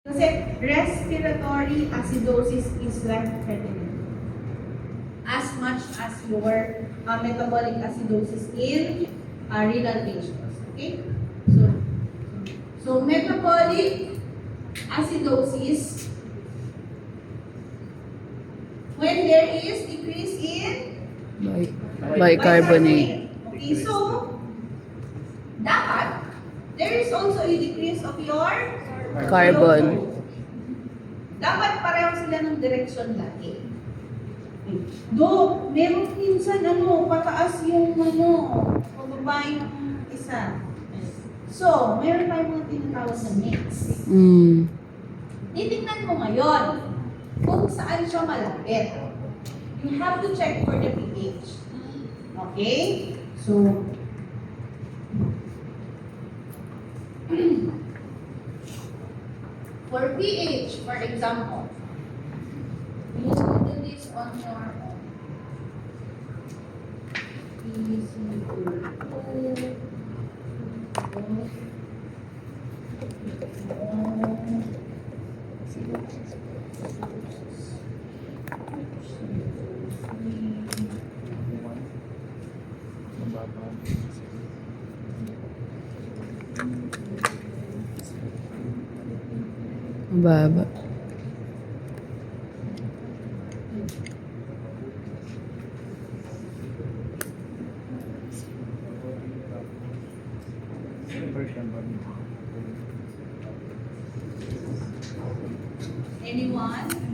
Kasi respiratory acidosis is life-threatening. As much as your metabolic acidosis in renal patients. Okay? So metabolic acidosis, when there is decrease in Bicarbonate. Okay, so dapat there is also a decrease of your Carbon. Dapat pareho sila ng direksyon lagi. Do, meron minsan pataas yung pababa yung isa. So, meron tayong mga tinatawag na mix. Titingnan mo ngayon kung saan siya malapit. You have to check for the pH. Okay? So, for pH, for example, you can do this on your own. pH Mababa. Anyone?